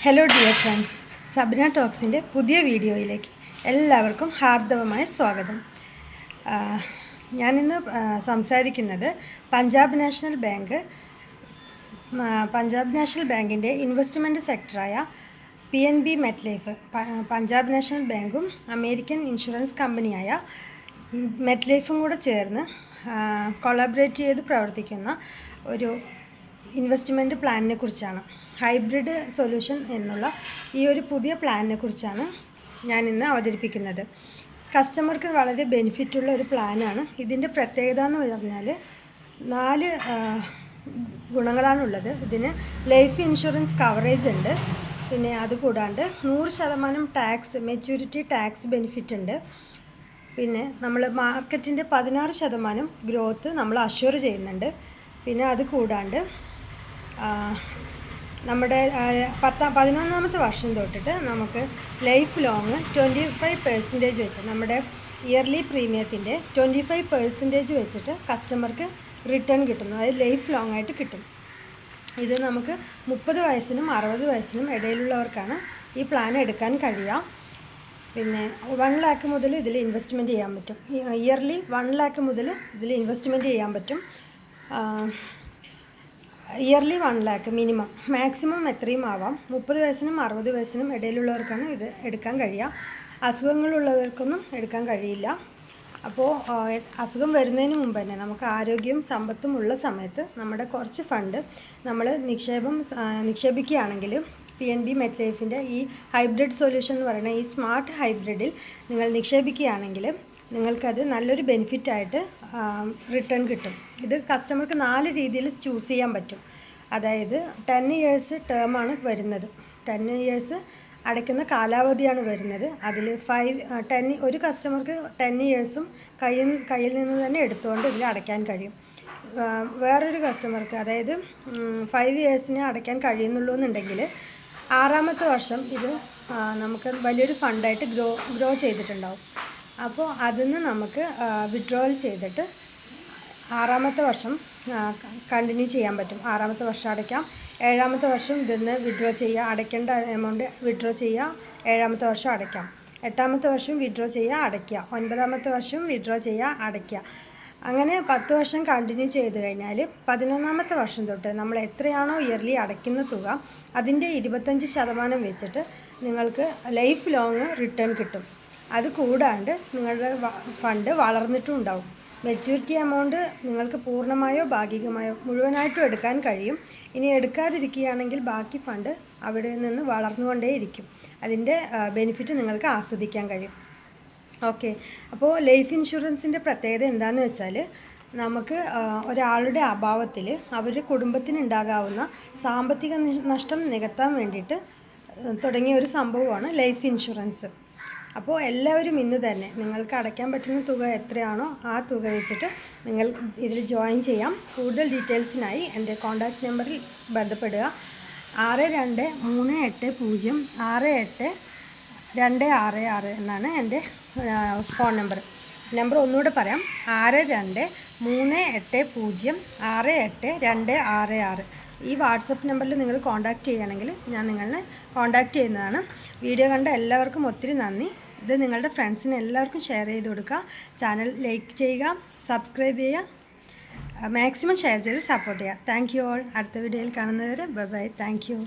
Hello dear friends, Sabna ടോക്സിൻ്റെ പുതിയ വീഡിയോയിലേക്ക് എല്ലാവർക്കും ഹാർദവമായ സ്വാഗതം. ഞാനിന്ന് സംസാരിക്കുന്നത് പഞ്ചാബ് നാഷണൽ ബാങ്കിൻ്റെ ഇൻവെസ്റ്റ്മെൻറ്റ് സെക്ടറായ PNB മെറ്റ്ലൈഫ്, പഞ്ചാബ് നാഷണൽ ബാങ്കും അമേരിക്കൻ ഇൻഷുറൻസ് കമ്പനിയായ മെറ്റ്ലൈഫും കൂടെ ചേർന്ന് കൊളാബറേറ്റ് ചെയ്ത് പ്രവർത്തിക്കുന്ന ഒരു ഇൻവെസ്റ്റ്മെൻറ്റ് പ്ലാനിനെ കുറിച്ചാണ്. ഹൈബ്രിഡ് സൊല്യൂഷൻ എന്നുള്ള ഈ ഒരു പുതിയ പ്ലാനിനെ കുറിച്ചാണ് ഞാനിന്ന് അവതരിപ്പിക്കുന്നത്. കസ്റ്റമർക്ക് വളരെ ബെനിഫിറ്റുള്ള ഒരു പ്ലാനാണ്. ഇതിൻ്റെ പ്രത്യേകത എന്ന് പറഞ്ഞാൽ 4 ഗുണങ്ങളാണുള്ളത്. ഇതിന് ലൈഫ് ഇൻഷുറൻസ് കവറേജ് ഉണ്ട്, പിന്നെ അതുകൂടാണ്ട് 100% മെച്യൂരിറ്റി ടാക്സ് ബെനിഫിറ്റ് ഉണ്ട്, പിന്നെ നമ്മൾ മാർക്കറ്റിൻ്റെ 16% ഗ്രോത്ത് നമ്മൾ അഷ്യൂർ ചെയ്യുന്നുണ്ട്, പിന്നെ അത് കൂടാണ്ട് നമ്മുടെ 11ാമത്തെ വർഷം തൊട്ടിട്ട് നമുക്ക് ലൈഫ് ലോങ് 25% വെച്ച് നമ്മുടെ ഇയർലി പ്രീമിയത്തിൻ്റെ 25% വെച്ചിട്ട് കസ്റ്റമർക്ക് റിട്ടേൺ കിട്ടുന്നു. അത് ലൈഫ് ലോങ് ആയിട്ട് കിട്ടും. ഇത് നമുക്ക് 30 വയസ്സിനും 60 വയസ്സിനും ഇടയിലുള്ളവർക്കാണ് ഈ പ്ലാൻ എടുക്കാൻ കഴിയുക. പിന്നെ 1 lakh മുതൽ ഇതിൽ ഇൻവെസ്റ്റ്മെൻറ്റ് ചെയ്യാൻ പറ്റും. ഇയർലി 1 lakh മുതൽ ഇതിൽ ഇൻവെസ്റ്റ്മെൻറ്റ് ചെയ്യാൻ പറ്റും. ഇയർലി 1 lakh മിനിമം, മാക്സിമം എത്രയും ആവാം. 30 വയസ്സിനും 60 വയസ്സിനും ഇടയിലുള്ളവർക്കാണ് ഇത് എടുക്കാൻ കഴിയുക. അസുഖങ്ങളുള്ളവർക്കൊന്നും എടുക്കാൻ കഴിയില്ല. അപ്പോൾ അസുഖം വരുന്നതിന് മുമ്പ് തന്നെ നമുക്ക് ആരോഗ്യവും സമ്പത്തും ഉള്ള സമയത്ത് നമ്മുടെ കുറച്ച് ഫണ്ട് നമ്മൾ നിക്ഷേപിക്കുകയാണെങ്കിൽ PNB മെറ്റ്ലൈഫിൻ്റെ ഈ ഹൈബ്രിഡ് സൊല്യൂഷൻ എന്ന് പറയുന്ന ഈ സ്മാർട്ട് ഹൈബ്രിഡിൽ നിങ്ങൾ നിക്ഷേപിക്കുകയാണെങ്കിൽ നിങ്ങൾക്കത് നല്ലൊരു ബെനിഫിറ്റായിട്ട് റിട്ടേൺ കിട്ടും. ഇത് കസ്റ്റമർക്ക് 4 രീതിയിൽ ചൂസ് ചെയ്യാൻ പറ്റും. അതായത് 10 years ടേമാണ് വരുന്നത്. 10 years അടയ്ക്കുന്ന കാലാവധിയാണ് വരുന്നത്. അതിൽ ഒരു കസ്റ്റമർക്ക് 10 yearsഉം കയ്യിൽ നിന്ന് തന്നെ എടുത്തുകൊണ്ട് ഇതിൽ അടയ്ക്കാൻ കഴിയും. വേറൊരു കസ്റ്റമർക്ക് അതായത് 5 yearsനെ അടയ്ക്കാൻ കഴിയുന്നുള്ളൂ എന്നുണ്ടെങ്കിൽ 6ാമത്തെ വർഷം ഇത് നമുക്ക് വലിയൊരു ഫണ്ടായിട്ട് ഗ്രോ ചെയ്തിട്ടുണ്ടാവും. അപ്പോൾ അതിന്ന് നമുക്ക് വിഡ്രോവൽ ചെയ്തിട്ട് 6ാമത്തെ വർഷം കണ്ടിന്യൂ ചെയ്യാൻ പറ്റും. 6ാമത്തെ വർഷം അടയ്ക്കാം, 7ാമത്തെ വർഷം ഇതിന്ന് വിഡ്രോ ചെയ്യുക, അടയ്ക്കേണ്ട എമൗണ്ട് വിഡ്രോ ചെയ്യുക, 7ാമത്തെ വർഷം അടയ്ക്കാം, 8ാമത്തെ വർഷം വിഡ്രോ ചെയ്യുക, അടയ്ക്കുക, 9ാമത്തെ വർഷം വിഡ്രോ ചെയ്യുക, അടയ്ക്കുക. അങ്ങനെ 10 വർഷം കണ്ടിന്യൂ ചെയ്ത് കഴിഞ്ഞാൽ 11ാമത്തെ വർഷം തൊട്ട് നമ്മൾ എത്രയാണോ ഇയർലി അടയ്ക്കുന്ന തുക അതിൻ്റെ 25% വെച്ചിട്ട് നിങ്ങൾക്ക് ലൈഫ് ലോങ് റിട്ടേൺ കിട്ടും. അത് കൂടാണ്ട് നിങ്ങളുടെ ഫണ്ട് വളർന്നിട്ടും ഉണ്ടാവും. മെച്യൂരിറ്റി എമൗണ്ട് നിങ്ങൾക്ക് പൂർണ്ണമായോ ഭാഗികമായോ മുഴുവനായിട്ടും എടുക്കാൻ കഴിയും. ഇനി എടുക്കാതിരിക്കുകയാണെങ്കിൽ ബാക്കി ഫണ്ട് അവിടെ നിന്ന് വളർന്നുകൊണ്ടേയിരിക്കും. അതിൻ്റെ ബെനിഫിറ്റ് നിങ്ങൾക്ക് ആസ്വദിക്കാൻ കഴിയും. ഓക്കെ, അപ്പോൾ ലൈഫ് ഇൻഷുറൻസിൻ്റെ പ്രത്യേകത എന്താണെന്ന് വെച്ചാൽ നമുക്ക് ഒരാളുടെ അഭാവത്തിൽ അവരുടെ കുടുംബത്തിനുണ്ടാകാവുന്ന സാമ്പത്തിക നഷ്ടം നികത്താൻ വേണ്ടിയിട്ട് തുടങ്ങിയ ഒരു സംഭവമാണ് ലൈഫ് ഇൻഷുറൻസ്. അപ്പോൾ എല്ലാവരും ഇന്ന് തന്നെ നിങ്ങൾക്ക് അടയ്ക്കാൻ പറ്റുന്ന തുക എത്രയാണോ ആ തുക വെച്ചിട്ട് നിങ്ങൾ ഇതിൽ ജോയിൻ ചെയ്യാം. കൂടുതൽ ഡീറ്റെയിൽസിനായി എൻ്റെ കോൺടാക്റ്റ് നമ്പറിൽ ബന്ധപ്പെടുക. 62306826 എന്നാണ് എൻ്റെ ഫോൺ നമ്പർ. ഒന്നുകൂടെ പറയാം, 62306826 ഈ വാട്സപ്പ് നമ്പറിൽ നിങ്ങൾ കോൺടാക്റ്റ് ചെയ്യുകയാണെങ്കിൽ ഞാൻ നിങ്ങളെ കോൺടാക്റ്റ് ചെയ്യുന്നതാണ്. വീഡിയോ കണ്ട എല്ലാവർക്കും ഒത്തിരി നന്ദി. ഇത് നിങ്ങളുടെ ഫ്രണ്ട്സിന് എല്ലാവർക്കും ഷെയർ ചെയ്ത് കൊടുക്കുക. ചാനൽ ലൈക്ക് ചെയ്യുക, സബ്സ്ക്രൈബ് ചെയ്യുക, മാക്സിമം ഷെയർ ചെയ്ത് സപ്പോർട്ട് ചെയ്യുക. Thank you all. അടുത്ത വീഡിയോയിൽ കാണുന്നവരെ ബൈ ബൈ. Thank you.